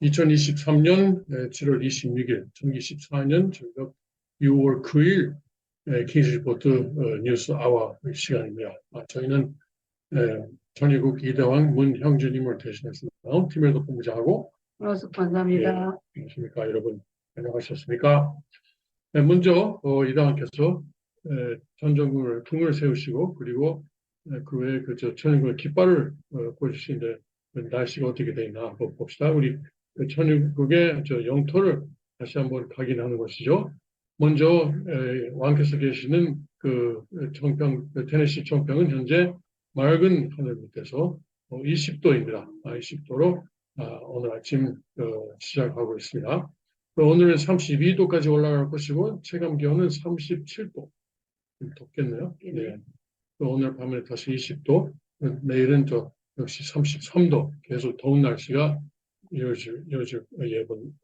2023년 7월 26일, 2024년 6월 9일 킹스 리포트 뉴스 아워 시간입니다. 저희는 전희국 이대왕 문형준님을 대신해서 나온 팀일도 본부장하고 감사합니다. 안녕하십니까 여러분, 안녕하셨습니까? 먼저 이대왕께서 전전궁을 궁을 세우시고 그리고 그 외에 전전궁의 깃발을 보여주시는데 날씨가 어떻게 되나 한번 봅시다. 우리 천일국의 영토를 다시 한번 확인하는 것이죠. 먼저 왕께서 계시는 그 청평, 테네시 청평은 현재 맑은 하늘 밑에서 20도입니다. 20도로 오늘 아침 시작하고 있습니다. 오늘은 32도까지 올라갈 것이고 체감 기온은 37도. 좀 덥겠네요. 네. 오늘 밤에 다시 20도, 내일은 역시 33도, 계속 더운 날씨가 이어질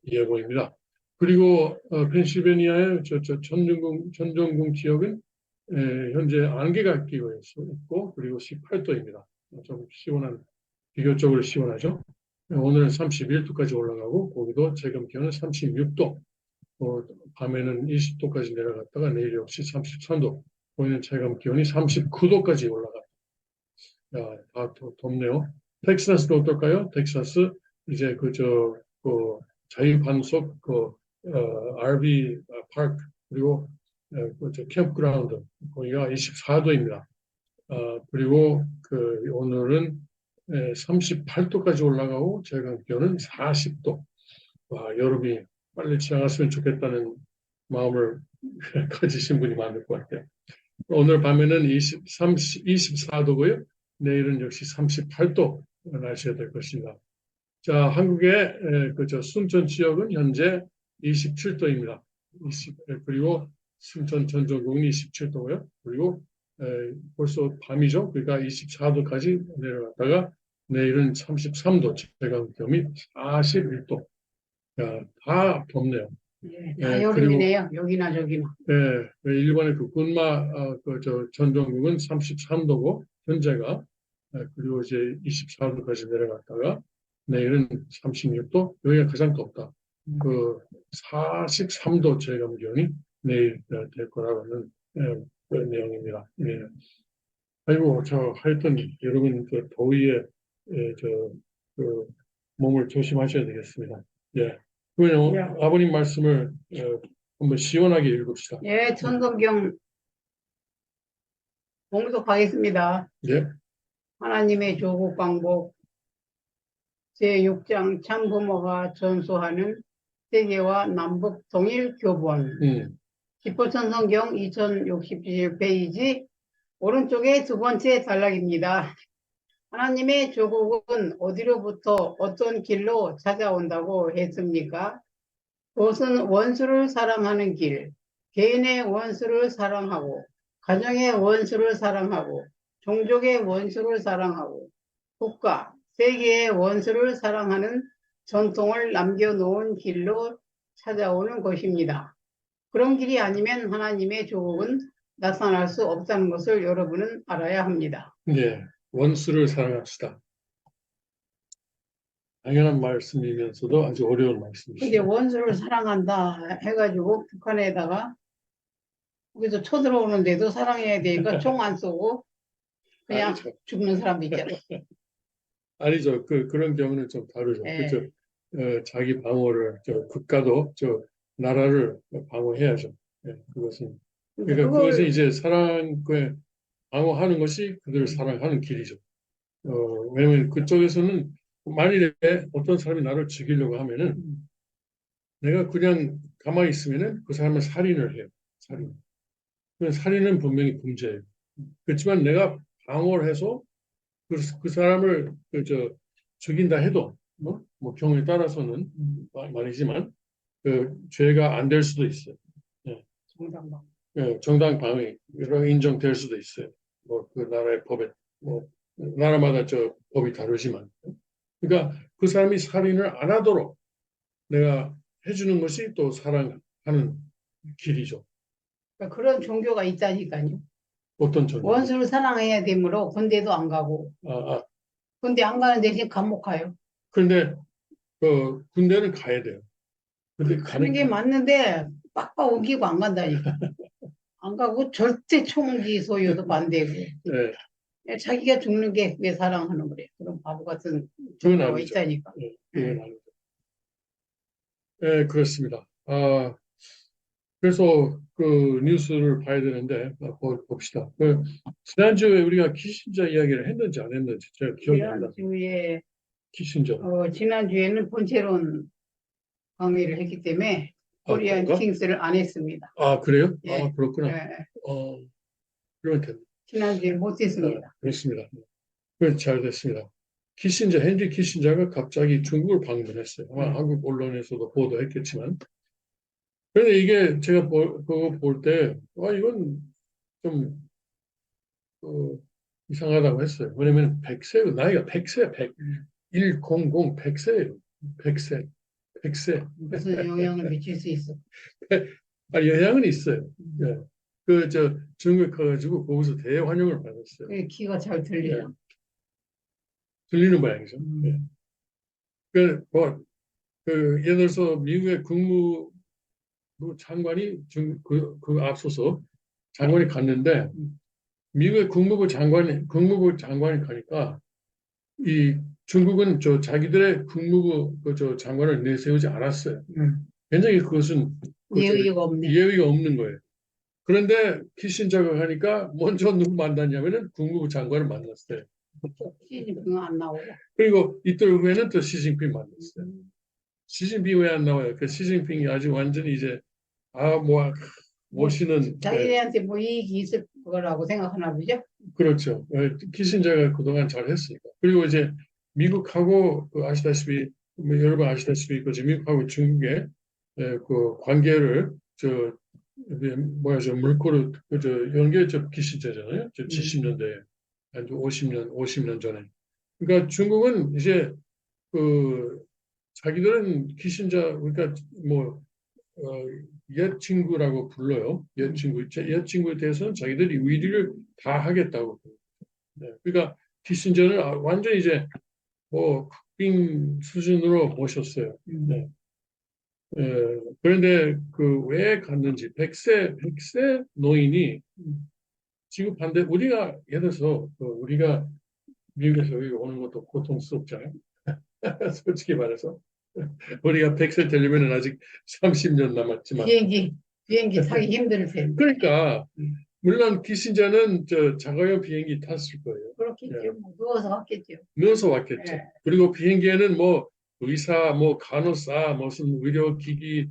예보입니다. 그리고 펜실베니아의 전전궁 지역은 현재 안개가 끼고 있고 그리고 18도입니다. 좀 비교적으로 시원하죠. 오늘은 31도까지 올라가고 거기도 체감 기온은 36도, 밤에는 20도까지 내려갔다가 내일 역시 33도, 보이는 체감 기온이 39도까지 올라갑니다. 다 덥네요. 텍사스도 어떨까요? 텍사스 이제 자유반석 RV 파크 그리고 캠프그라운드 거기가 24도입니다. 그리고 오늘은 38도까지 올라가고 체감 기온은 40도. 여름이 빨리 지나갔으면 좋겠다는 마음을 가지신 분이 많을 것 같아요. 오늘 밤에는 24도고요. 내일은 역시 38도 날씨가 될 것입니다. 자, 한국의 순천 지역은 현재 27도입니다. 그리고 순천 전전궁은 27도고요. 그리고 벌써 밤이죠. 그러니까 24도까지 내려갔다가 내일은 33도, 체감 기온이 41도. 다 덥네요. 네, 다 여름이네요. 여기나 저기나. 네, 일본의 군마 전전궁은 33도고 현재가 그리고 이제 24도까지 내려갔다가 내일은 36도. 여기가 가장 덥다. 43도 체감 기온이 내일 될 거라고는 그런 내용입니다. 네. 아이고, 하여튼 여러분 더위에 몸을 조심하셔야 되겠습니다. 예. 그러면 아버님 말씀을 한번 시원하게 읽읍시다. 예, 천성경 봉독하겠습니다. 예. 하나님의 조국 광복 제6장 참부모가 전수하는 세계와 남북 통일 교본. 기포천성경 2067페이지 오른쪽에 두 번째 단락입니다. 하나님의 조국은 어디로부터 어떤 길로 찾아온다고 했습니까? 그것은 원수를 사랑하는 길, 개인의 원수를 사랑하고, 가정의 원수를 사랑하고, 종족의 원수를 사랑하고, 국가, 세계의 원수를 사랑하는 전통을 남겨놓은 길로 찾아오는 것입니다. 그런 길이 아니면 하나님의 조국은 나타날 수 없다는 것을 여러분은 알아야 합니다. 네, 원수를 사랑합시다. 당연한 말씀이면서도 아주 어려운 말씀이시죠. 근데 원수를 사랑한다 해가지고 북한에다가 거기서 쳐들어오는데도 사랑해야 되니까 총 안 쏘고 그냥 아니죠. 죽는 사람도 있잖아요. 아니죠. 그런 경우는 좀 다르죠. 네. 그렇죠. 자기 방어를 국가도 나라를 방어해야죠. 네, 그러니까 그것은 이제 사랑을 방어하는 것이 그들을 사랑하는 길이죠. 왜냐면 그쪽에서는 만일에 어떤 사람이 나를 죽이려고 하면은 내가 그냥 가만히 있으면은 그 사람은 살인을 해요. 살인은 분명히 범죄예요. 그렇지만 내가 방어를 해서 그 사람을 죽인다 해도 뭐 경우에 따라서는 말이지만 죄가 안 될 수도 있어요. 네. 정당 방위로 인정될 수도 있어요. 그 나라의 법에 나라마다 법이 다르지만 그러니까 그 사람이 살인을 안 하도록 내가 해주는 것이 또 사랑하는 길이죠. 그러니까 그런 종교가 있다니까요. 어떤 종교? 원수를 사랑해야 되므로 군대도 안 가고 군대 안 가는 대신 감옥 가요. 그런데 그 군대는 가야 돼요. 근데 가는 게 맞는데 빡빡 우기고 안 간다니까. 안 가고 절대 총기 소유도 반대고. 네, 자기가 죽는 게 그게 사랑하는 거래. 그런 바보 같은 그건 정보가 아니죠. 있다니까. 네, 그건 아니죠. 네, 그렇습니다. 그래서 그 뉴스를 봐야 되는데 봅시다. 지난주에 우리가 키신저 이야기를 했는지 안 했는지 제가 기억이 안 나. 지난주에 키신저. 지난주에는 본체론 강의를 했기 때문에 코리안 그런가? 킹스를 안 했습니다. 그래요? 예. 그렇구나. 예. 그러면 됐네. 지난주에 못했습니다. 그렇습니다. 잘 됐습니다. 헨리 키신저가 갑자기 중국을 방문했어요. 아마 한국 언론에서도 보도했겠지만. 그런데 이게 제가 그거 볼 때, 이건 좀 이상하다고 했어요. 왜냐면 100세, 나이가 100세, 100, 100세예요. 100세, 100세. 무슨 영향을 미칠 수 있어? 영향은 있어요. 예. 중국 가가지고 거기서 대환영을 받았어요. 그 키가 잘 들리나? 예. 들리는 모양이죠. 예. 예를 들어서 미국의 국무부 장관이 그 앞서서 장관이 갔는데 미국의 국무부 장관이 가니까 이 중국은 자기들의 국무부 장관을 내세우지 않았어요. 굉장히 그것은 예의가 없네. 예의가 없는 거예요. 그런데 키신저가 가니까 먼저 누구 만났냐면은 국무부 장관을 만났어요. 시진핑은 안 나오고. 그리고 이틀 후에는 또 시진핑 만났어요. 시진핑 왜 안 나와요? 그 시진핑이 아주 완전히 이제 모시는 자기네한테 뭐 이익이 있을 거라고 생각하나 보죠? 그렇죠. 키신저가 그동안 잘했으니까. 그리고 이제 미국하고 아시다시피 여러분 아시다시피 미국하고 중국의 그 관계를 물꼬를 연결적 키신저잖아요. 70년대 한 50년 전에. 그러니까 중국은 이제 자기들은 키신저 그러니까 옛 친구라고 불러요. 옛 친구에 대해서는 자기들이 위리를 다 하겠다고. 네. 그러니까 키신저는 완전히 이제 국빈 수준으로 모셨어요. 네. 그런데 왜 갔는지 100세 노인이 지금 우리가 예를 들어서 우리가 미국에서 여기 오는 것도 고통스럽잖아요. 솔직히 말해서 우리가 100세 되려면 아직 30년 남았지만 비행기 타기 힘들 텐데. 그러니까 물론 키신저는 자가용 비행기 탔을 거예요. 그렇겠죠. 예. 누워서 왔겠죠. 누워서 왔겠죠. 예. 그리고 비행기에는 의사, 간호사, 무슨 의료기기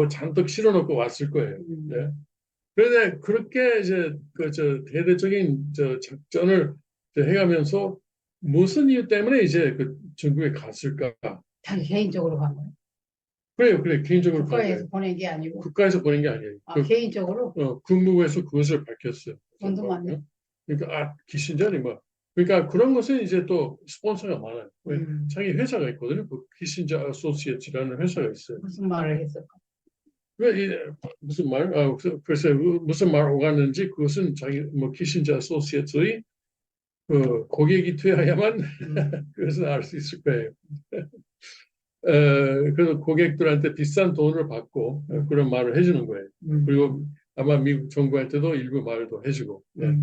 잔뜩 실어놓고 왔을 거예요. 네. 그런데 그렇게 이제 대대적인 작전을 해가면서 무슨 이유 때문에 이제 중국에 갔을까? 자기 개인적으로 간 거예요. 그래 개인적으로 국가에서 보낸 게 아니고. 국가에서 보낸 게 아니에요. 개인적으로. 국무부에서 그것을 밝혔어요. 돈도 많네. 그러니까 키신저니 그러니까 그런 것은 이제 또 스폰서가 많아요. 자기 회사가 있거든요. 키신저 어소시에이츠라는 회사가 있어요. 무슨 말을 했을까? 무슨 말? 글쎄 무슨 말 오갔는지 그것은 자기 키신저 어소시에이츠의 고객이 되어야만 그것을 알 수 있을 거예요. 그래서 고객들한테 비싼 돈을 받고 그런 말을 해주는 거예요. 그리고 아마 미국 정부한테도 일부 말도 해주고. 네.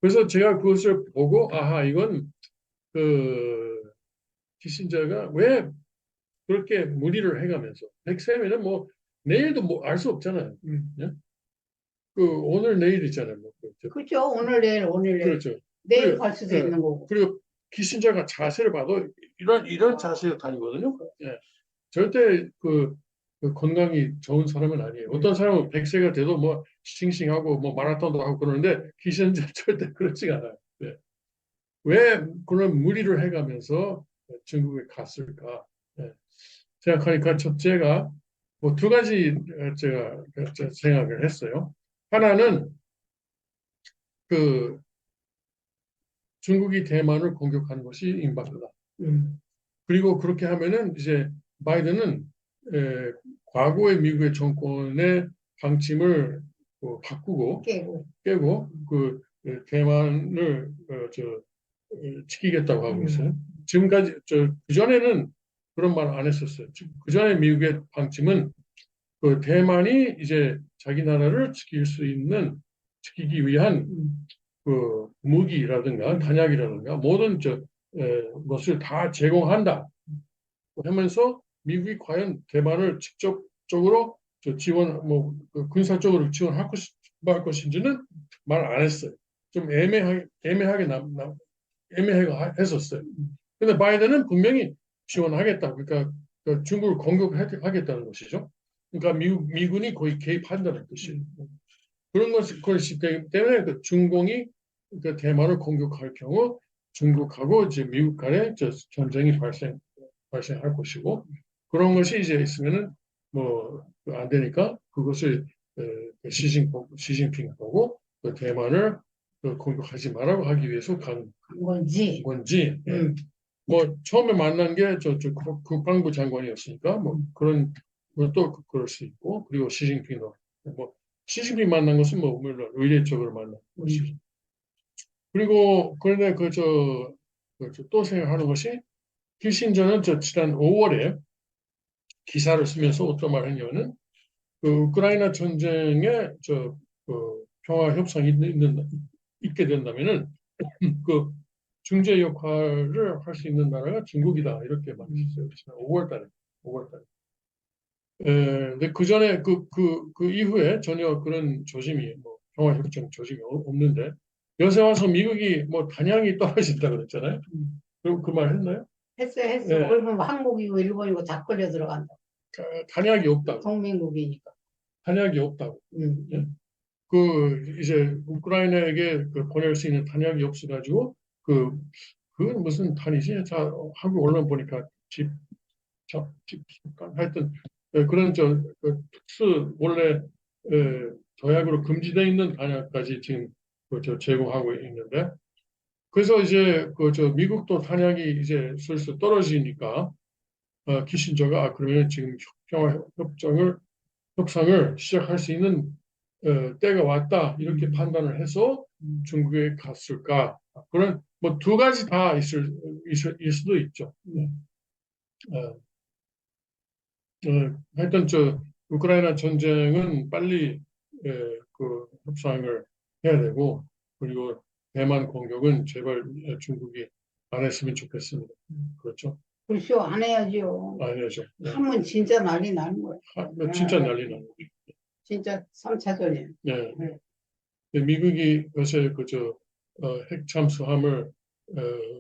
그래서 제가 그것을 보고 이건 키신저가 왜 그렇게 무리를 해가면서 100세면은 내일도 알 수 없잖아요. 네? 오늘 내일 있잖아요. 그렇죠. 오늘 내일 그렇죠. 내일 갈 수도 있는 거고. 그리고 키신저가 자세를 봐도 이런 자세로 다니거든요. 예. 절대 건강이 좋은 사람은 아니에요. 어떤 사람은 100세가 돼도 싱싱하고 마라톤도 하고 그러는데 키신저 절대 그렇지가 않아요. 네. 왜 그런 무리를 해가면서 중국에 갔을까? 네. 생각하니까 첫째가 두 가지 제가 생각을 했어요. 하나는 중국이 대만을 공격하는 것이 임박하다. 그리고 그렇게 하면은 이제 바이든은 과거의 미국의 정권의 방침을 바꾸고 깨고 대만을 지키겠다고 하고 있어요. 지금까지 그전에는 그런 말 안 했었어요. 그 전에 미국의 방침은 그 대만이 이제 자기 나라를 지키기 위한 그 무기라든가 탄약이라든가 모든 것을 다 제공한다 하면서 미국이 과연 대만을 직접적으로 지원 그 군사적으로 지원할 말 것인지는 말 안 했어요. 좀 애매하게 했었어요. 근데 바이든은 분명히 지원하겠다. 그러니까 그 중국을 공격하겠다는 것이죠. 그러니까 미군이 거의 개입한다는 뜻이에요. 그런 것이 때문에 그 중공이 그 대만을 공격할 경우 중국하고 이제 미국 간에 전쟁이 발생할 것이고 그런 것이 이제 있으면은 뭐 안 되니까 그것을 그 시진핑 보고 그 대만을 공격하지 말라고 하기 위해서 간 건지 뭐 처음에 만난 게 국방부 장관이었으니까 뭐 그런 또 그럴 수 있고 그리고 시진핑도 뭐 시진핑 만난 것은 뭐 물론 의례적으로 만난 것이죠. 그리고 그런데 또 생각하는 것이 키신저는 지난 5월에 기사를 쓰면서 어떤 말을 했냐면은 그 우크라이나 전쟁에 평화 협상이 있게 된다면은 그 중재 역할을 할 수 있는 나라가 중국이다 이렇게 말했어요. 5월달에. 5월달에. 근데 그 전에 그 이후에 전혀 그런 조짐이 뭐 평화 협정 조짐이 없는데 요새 와서 미국이 뭐 단양이 떨어진다 그랬잖아요. 그럼 그 말 했나요? 했어. 예. 그러면 한국이고 일본이고 다 끌려 들어간다. 단약이 없다고. 동맹국이니까. 탄약이 없다고. 예? 이제 우크라이나에게 보낼 수 있는 탄약이 없어가지고 그건 무슨 탄이지? 자, 한국 언론 보니까 하여튼 그런 원래 도약으로 금지되어 있는 탄약까지 지금 제공하고 있는데 그래서 이제 미국도 탄약이 이제 슬슬 떨어지니까 키신저가 그러면 지금 평화 협상을 시작할 수 있는 때가 왔다 이렇게 판단을 해서 중국에 갔을까 그런 뭐 두 가지 다 있을 수도 있죠. 어, 하여튼 우크라이나 전쟁은 빨리 그 협상을 해야 되고 그리고 대만 공격은 제발 중국이 안 했으면 좋겠습니다. 그렇죠? 그렇죠. 안 해야죠. 안 해야죠. 하면 진짜 난리 나는 거예요. 진짜 난리 나는 거죠. 진짜 3차전이에요. 네. 네. 미국이 요새 핵 잠수함을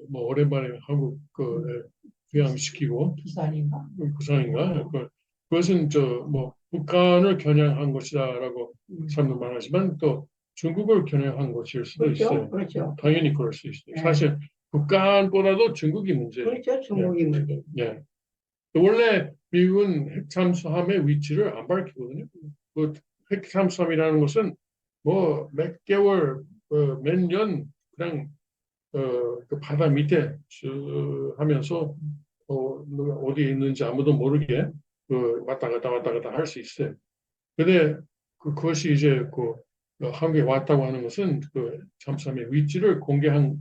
뭐 오랜만에 한국 귀함시키고 부산인가? 부산인가 그것은 뭐 북한을 겨냥한 것이다라고 사람들 말하지만 또 중국을 겨냥한 것일 수도 그렇죠. 있어요. 그렇죠. 당연히 그럴 수 있어요. 네. 사실 북한보다도 중국이 문제예요. 그렇죠. 중국이 문제. 예. 원래 미국은 핵 잠수함의 위치를 안 밝히거든요. 그 핵 잠수함이라는 것은 뭐 몇 개월, 몇 년 그냥 그 바다 밑에 하면서 어디에 있는지 아무도 모르게 왔다 갔다 할 수 있어요. 근데 그것이 이제 한국에 왔다고 하는 것은 그 잠수함의 위치를 공개한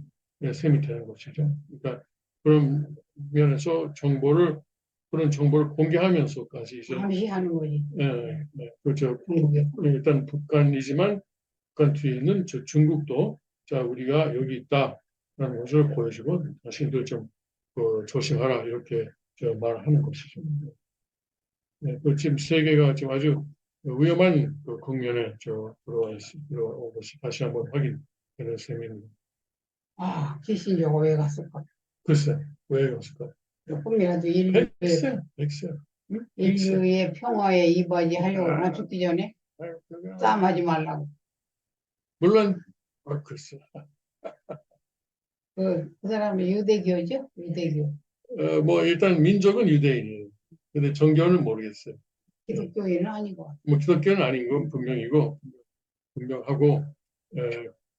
셈이 되는 것이죠. 그러니까 그런 면에서 그런 정보를 공개하면서까지 이제 감시하는 거지. 그렇죠. 중국에. 일단 북한이지만 북한 뒤에 있는 중국도 자 우리가 여기 있다라는 것을 보여주고 자신들 좀 조심하라 이렇게 말하는 것이죠. 지금 세계가 지금 아주 위험한 국면에 들어온 것이 다시 한번 확인되는 셈입니다. 아, 키신저가 왜 갔을까? 글쎄 왜 갔을까? 조금이라도 인류의 평화에 이바지 하려고 그러나 죽기 전에 싸움하지 말라고. 물론 글쎄 그 사람이 유대교죠? 유대교. 뭐 일단 민족은 유대인이에요. 근데 정교는 모르겠어요. 기독교인은 아니고. 뭐 기독교는 아닌 건 분명하고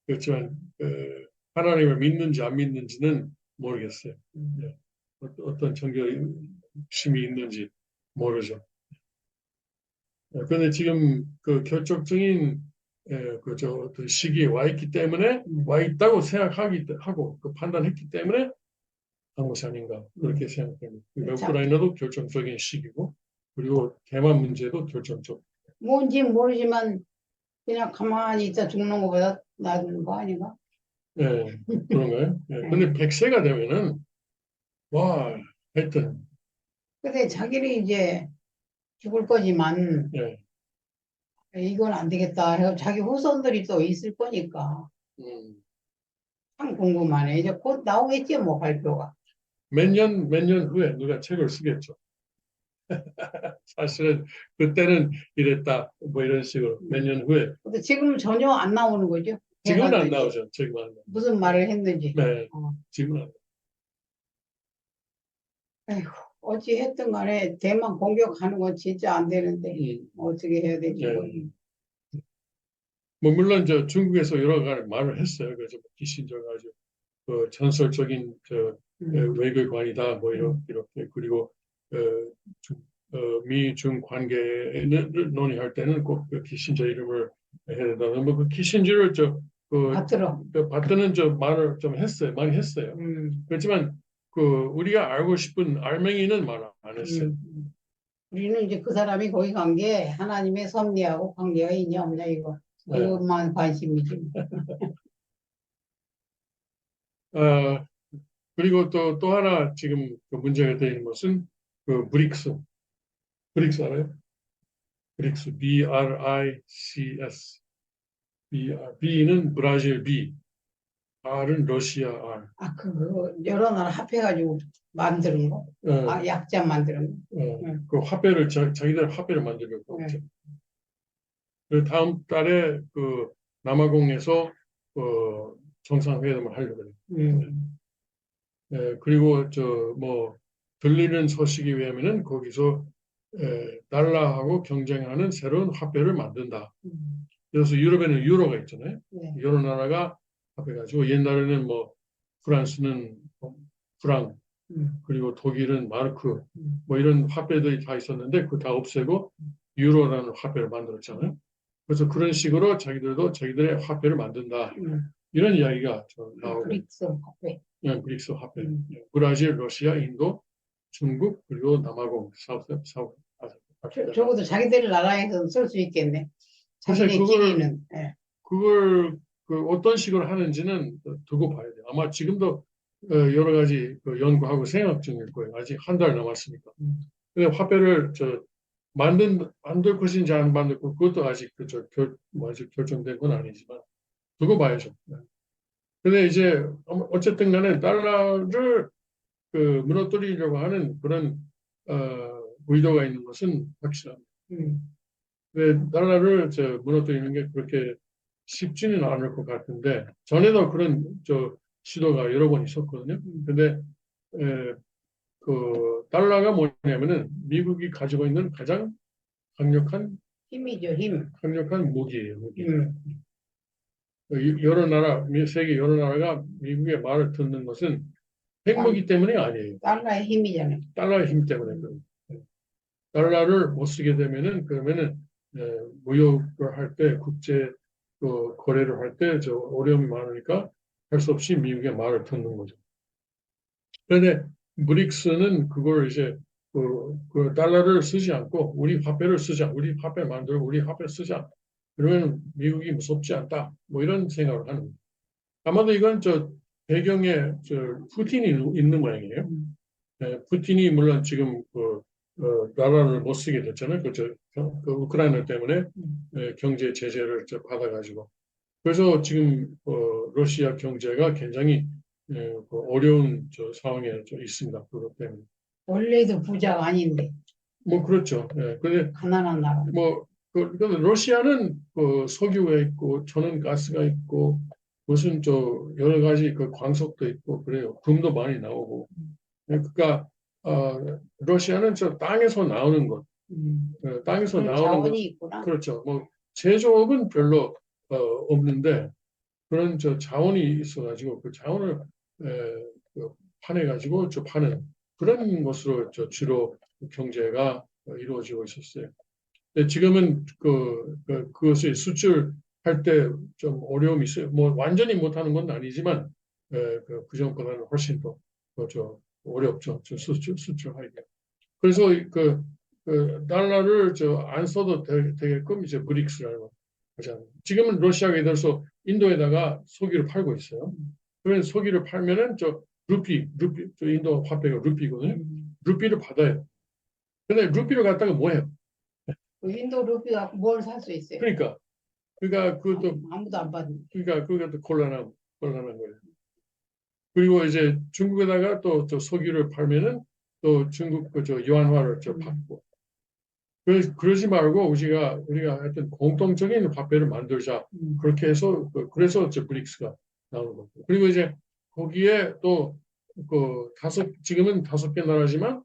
그렇지만 하나님을 믿는지 안 믿는지는 모르겠어요. 어떤 정교심이 있는지 모르죠. 그런데 지금 그 결정적인 어떤 시기에 와 있기 때문에 와 있다고 생각하고 판단했기 때문에 방어시 아닌가 그렇게 생각합니다. 그러니까 자, 우크라이나도 결정적인 시기고 그리고 대만 문제도 결정적. 뭔지 모르지만 그냥 가만히 있다 죽는 것보다 나은 거 아닌가? 예, 그런가요? 예, 예. 근데 100세가 되면은 와 하여튼 근데 자기는 이제 죽을 거지만 예, 이건 안 되겠다 해서 자기 후손들이 또 있을 거니까 음, 참 궁금하네. 이제 곧 나오겠지 뭐 발표가. 몇 년 후에 누가 책을 쓰겠죠. 사실은 그때는 이랬다 뭐 이런 식으로 몇 년 후에 근데 지금 전혀 안 나오는 거죠. 지금은 안 해갔는지 나오죠. 지금은 안 나오죠. 무슨 말을 했는지. 네, 어. 지금은 안 나오죠. 에휴, 어찌 했든 간에 대만 공격하는 건 진짜 안 되는데 어떻게 해야 될지 예. 모르겠네. 뭐 물론 저 중국에서 여러 가지 말을 했어요. 그래서 키신저가 아주 그 전설적인 저 외교관이다 뭐 이렇게 그리고 어, 미중 관계를 논의할 때는 꼭그 키신저 이름을 해야 된다. 뭐그 키신저를 저그 받들어. 받드는 저 말을 좀 했어요. 많이 했어요. 그렇지만 그 우리가 알고 싶은 알맹이는 말 안 했어요. 우리는 이제 그 사람이 거기 간 게 하나님의 섭리하고 관계가 있냐 없냐 네. 이것만 관심이지. 어, 그리고 또 하나 지금 그 문제가 되는 것은 그 브릭스 알아요? 브릭스, BRICS. B는 브라질 B, R은 러시아 R. 아, 그 여러 나라 합해가지고 만드는 거? 아, 약자 만드는 거? 그 화폐를 자기들 화폐를 만들려고 하죠. 그 다음 달에 그 남아공에서 정상회담을 하려고 해요. 그리고 저 뭐 들리는 소식에 의하면은 거기서 달러하고 경쟁하는 새로운 화폐를 만든다. 그래서 유럽에는 유로가 있잖아요. 여러 나라가 합해가지고 옛날에는 뭐 프랑스는 프랑 그리고 독일은 마르크 뭐 이런 화폐들이 다 있었는데 그거 다 없애고 유로라는 화폐를 만들었잖아요. 그래서 그런 식으로 자기들도 자기들의 화폐를 만든다. 이런 이야기가 나오고. 브릭스 화폐. 브릭스 화폐. 브라질, 러시아, 인도, 중국 그리고 남아공 사우스 아프리카. 적어도 자기들 나라에서 쓸 수 있겠네. 사실 자기네끼리는. 그걸 그 어떤 식으로 하는지는 두고 봐야 돼요. 아마 지금도 여러 가지 그 연구하고 생각 중일 거예요. 아직 한 달 남았으니까. 근데 화폐를 만들 것인지 안 만들 것 그것도 아직 아직 결정된 건 아니지만 두고 봐야죠. 근데 이제 어쨌든 간에 달러를 그 무너뜨리려고 하는 그런 의도가 있는 것은 확실합니다. 왜 달러를 무너뜨리는 게 그렇게 쉽지는 않을 것 같은데 전에도 그런 시도가 여러 번 있었거든요. 근데 그 달러가 뭐냐면은 미국이 가지고 있는 가장 강력한 힘이죠, 힘. 강력한 무기예요. 무기. 여러 나라 세계 여러 나라가 미국의 말을 듣는 것은 핵무기 때문이 아니에요. 달러의 힘이잖아요. 달러의 힘 때문에 그래요. 달러를 못 쓰게 되면은 그러면은 무역을 할 때 국제 거래를 할 때 어려움이 많으니까 할 수 없이 미국의 말을 듣는 거죠. 그런데 브릭스는 그걸 이제 그 달러를 쓰지 않고 우리 화폐를 쓰자, 우리 화폐 만들고 우리 화폐 쓰자. 그러면 미국이 무섭지 않다. 뭐 이런 생각을 하는 거예요. 아마도 이건 배경에 푸틴이 있는 모양이에요. 푸틴이 물론 지금 나라를 못 쓰게 됐잖아요. 그 우크라이나 때문에 경제 제재를 받아가지고. 그래서 지금 러시아 경제가 굉장히 그 어려운 상황에 있습니다. 그것 때문에. 원래도 부자가 아닌데. 뭐 그렇죠. 근데 가난한 나라. 그 러시아는 석유가 있고 천연가스가 있고 무슨 여러 가지 그 광석도 있고 그래요. 금도 많이 나오고. 그러니까 러시아는 땅에서 나오는 것, 땅에서 나오는 자원이 것, 있구나. 그렇죠. 뭐 제조업은 별로 없는데 그런 자원이 있어가지고 그 자원을 파내가지고 파는 그런 것으로 주로 경제가 이루어지고 있었어요. 근데 지금은 그것을 수출할 때 좀 어려움이 있어요. 뭐 완전히 못하는 건 아니지만 그전보다는 훨씬 더 어렵죠. 수출하기가. 그래서 그 달러를 안 써도 되게끔 이제 브릭스라고 하잖아요. 지금은 러시아가 예를 들어서 인도에다가 석유를 팔고 있어요. 그러면 석유를 팔면은 루피, 저 인도 화폐가 루피거든요. 루피를 받아요. 근데 루피를 갖다가 뭐 해요? 그 인도 루피 갖고 뭘 살 수 있어요? 그러니까 그것도 아무도 안 받는. 그러니까 그것도 곤란한 거예요. 그리고 이제 중국에다가 또 석유를 팔면은 또 중국 그 유한화를 받고. 그러지 말고 우리가 하여튼 공통적인 화폐를 만들자. 그렇게 해서 그래서 브릭스가 나오는 거고. 그리고 이제 거기에 또 지금은 5개 나라지만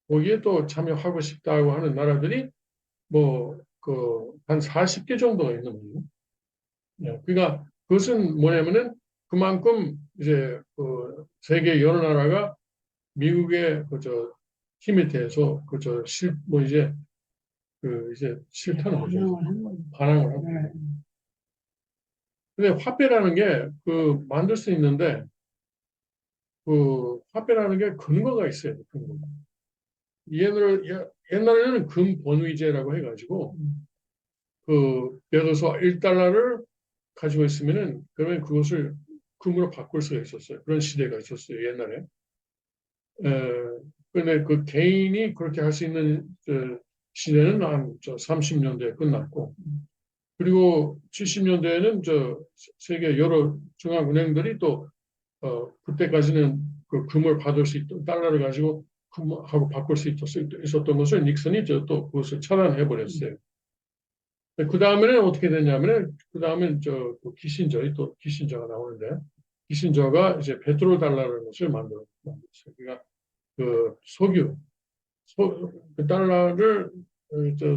거기에 또 참여하고 싶다고 하는 나라들이 뭐 한 40개 정도가 있는 거예요. 그러니까 그것은 뭐냐면은 그만큼 이제 세계 여러 나라가 미국의 힘에 대해서 이제 싫다는 거죠. 반응을 한 거죠. 반항을 하고. 근데 화폐라는 게 만들 수 있는데 화폐라는 게 근거가 있어요. 근거. 옛날에는 금 본위제라고 해가지고 예를 들어서 1달러를 가지고 있으면은 그러면 그것을 금으로 바꿀 수가 있었어요. 그런 시대가 있었어요. 옛날에. 근데 그 개인이 그렇게 할 수 있는 시대는 한 30년대에 끝났고, 그리고 70년대에는 세계 여러 중앙은행들이 또 그때까지는 그 금을 받을 수 있던 달러를 가지고 금하고 바꿀 수 있었던 것을 닉슨이 또 그것을 차단해 버렸어요. 그 다음에는 어떻게 됐냐면은 그 다음엔 키신저가 나오는데 키신저가 이제 페트로 달러라는 것을 만들었어요. 그러니까 그 그 달러를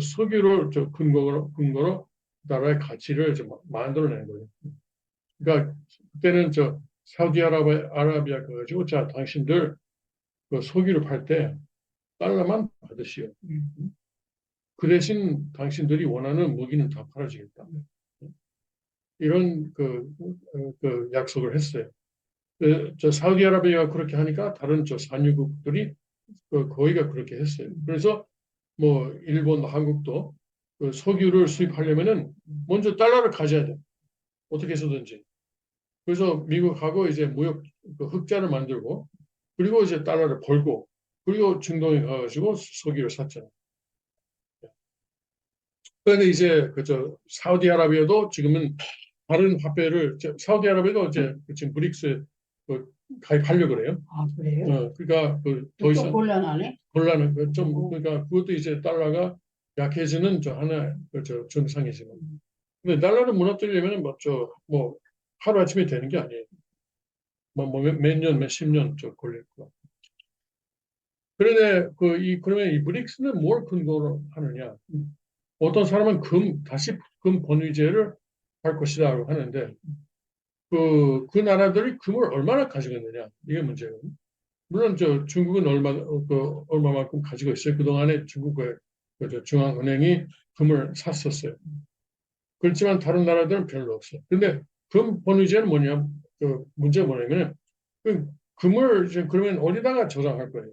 석유를 근거로 달러의 가치를 만들어낸 거예요. 그러니까 그때는 사우디아라비아 가지고 자 당신들 그 석유를 팔 때 달러만 받으시오. 그 대신 당신들이 원하는 무기는 다 팔아주겠다. 이런 약속을 했어요. 사우디아라비아가 그렇게 하니까 다른 산유국들이 거의가 그렇게 했어요. 그래서 뭐 일본, 한국도 석유를 수입하려면은 먼저 달러를 가져야 돼. 어떻게 해서든지. 그래서 미국하고 이제 무역 흑자를 만들고 그리고 이제 달러를 벌고 그리고 중동에 가가지고 석유를 샀잖아요. 그런데 이제 사우디아라비아도 지금은 다른 화폐를 사우디아라비아도 이제 지금 브릭스 가입하려고 그래요. 아, 그래요? 그러니까 더 또 이상 곤란하네? 곤란한 그러니까 그것도 이제 달러가 약해지는 하나의 증상이지만 근데 달러를 무너뜨리려면 뭐 하루 아침에 되는 게 아니에요. 몇 년, 몇십 년 걸릴 거. 그런데 그러면 이 브릭스는 뭘 근거로 하느냐? 어떤 사람은 다시 금 본위제를 할 것이다라고 하는데 그 나라들이 금을 얼마나 가지고 있느냐 이게 문제거든요. 물론 중국은 얼마만큼 가지고 있어요. 그동안에 중국의 중앙은행이 금을 샀었어요. 그렇지만 다른 나라들은 별로 없어요. 근데 금 본위제는 뭐냐? 문제가 뭐냐면 금을 이제 그러면 어디다가 저장할 거예요.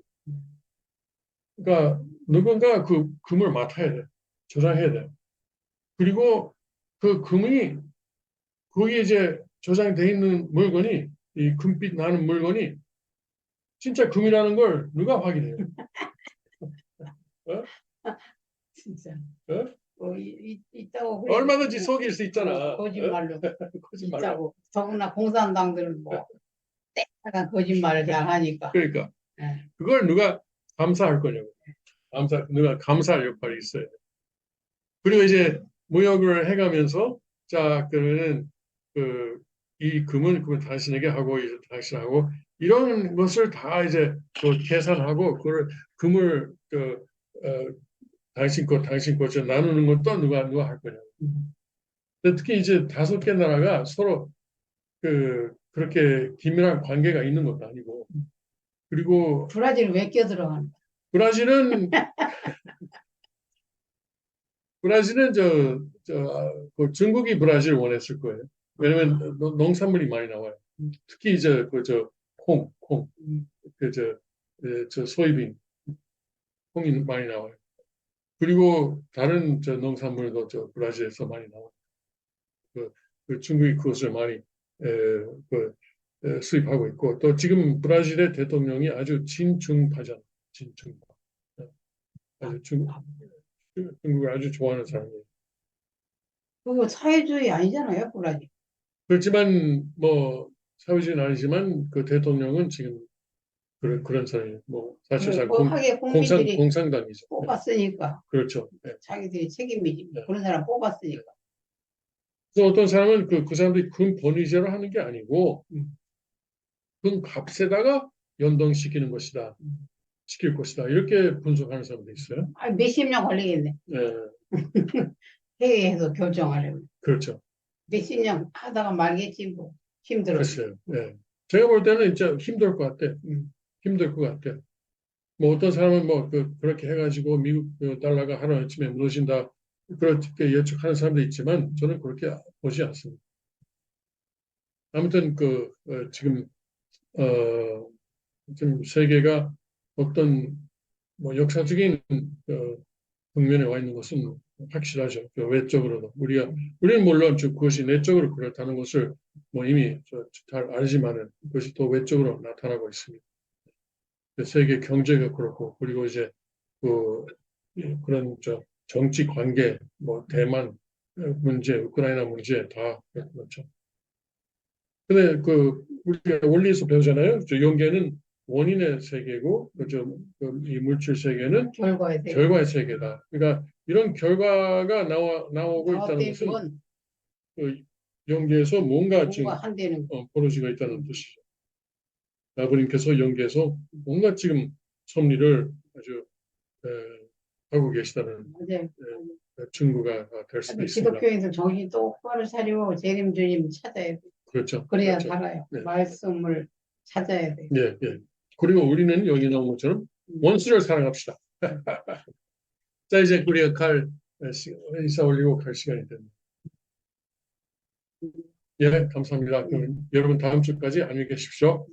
그러니까 누군가 그 금을 맡아야 돼. 저장해야 돼. 그리고 그 금이 거기에 이제 저장돼 있는 물건이 이 금빛 나는 물건이 진짜 금이라는 걸 누가 확인해요? 어? 진짜. 어? 있다고 그래. 얼마든지 속일 수 있잖아. 거짓말로. 거짓말. 있다고. 더구나 공산당들은 뭐 약간 거짓말을 잘 하니까. 그러니까 예. 그걸 누가 감사할 거냐고. 누가 감사할 역할이 있어요. 그리고 이제 무역을 해가면서 자 그러면은 이 금은 당신에게 하고 이제 당신하고 이런 것을 다 이제 계산하고 그걸 금을 당신 것 나누는 것도 누가 할 거냐고. 특히 이제 5개 나라가 서로 그렇게 긴밀한 관계가 있는 것도 아니고 그리고 브라질 왜 껴들어간? 브라질은 중국이 브라질 원했을 거예요. 왜냐면 농산물이 많이 나와요. 특히 이제 콩, 저 소이빈, 콩이 많이 나와요. 그리고 다른 저 농산물도 저 브라질에서 많이 나와요. 그 중국이 그것을 많이 수입하고 있고 또 지금 브라질의 대통령이 아주 친중파잖아요. 친중파. 아주 중국을 아주 좋아하는 사람이에요. 그거 사회주의 아니잖아요, 브라질. 그렇지만 뭐 사회주의는 아니지만 그 대통령은 지금 그런 사람이에요. 뭐 사실상 뭐 하게 국민들이 공산당이죠. 네. 뽑았으니까 그렇죠. 네. 자기들이 책임이지. 네. 그런 사람 뽑았으니까. 그래서 어떤 사람은 그 사람들이 큰 권위제로 하는 게 아니고 큰 값에다가 연동시키는 것이다. 시킬 것이다. 이렇게 분석하는 사람도 있어요. 아, 몇십 년 걸리겠네. 네, 회의에서 결정하려면. 그렇죠. 몇십 년 하다가 말겠지, 뭐. 힘들어서. 글쎄요. 네. 제가 볼 때는 진짜 힘들 것 같아. 힘들 것 같아. 뭐 어떤 사람은 뭐 그렇게 해가지고 미국 그 달러가 하루아침에 무너진다. 그렇게 예측하는 사람도 있지만 저는 그렇게 보지 않습니다. 아무튼 지금 지금 세계가 어떤 뭐 역사적인 국면에 와 있는 것은 확실하죠. 그 외적으로도 우리는 물론 그것이 내적으로 그렇다는 것을 뭐 이미 잘 알지만은 그것이 또 외적으로 나타나고 있습니다. 세계 경제가 그렇고 그리고 이제 그 그런 정치 관계 뭐 대만 문제, 우크라이나 문제 다 그렇죠. 근데 우리가 원리에서 배우잖아요. 용계는 원인의 세계고 이 물질 세계는 결과의 세계다. 그러니까 이런 결과가 나오고 있다는 것은 건 그 용계에서 뭔가 지금 한대는 벌어지고 있다는 뜻이죠. 아버님께서 용계에서 뭔가 지금 섭리를 아주 하고 계시다는 맞아요. 증거가 될 수도 있습니다. 기독교인들 정신 똑바로 차리고 재림 주님 찾아야 돼. 그렇죠. 그래야 그렇죠. 살아요. 네. 말씀을 찾아야 돼. 예, 예. 그리고 우리는 여기 나온 것처럼 원수를 사랑합시다. 자, 이제 우리가 인사 올리고 갈 시간이 됐네요. 예, 감사합니다. 그럼 여러분 다음 주까지 안녕히 계십시오.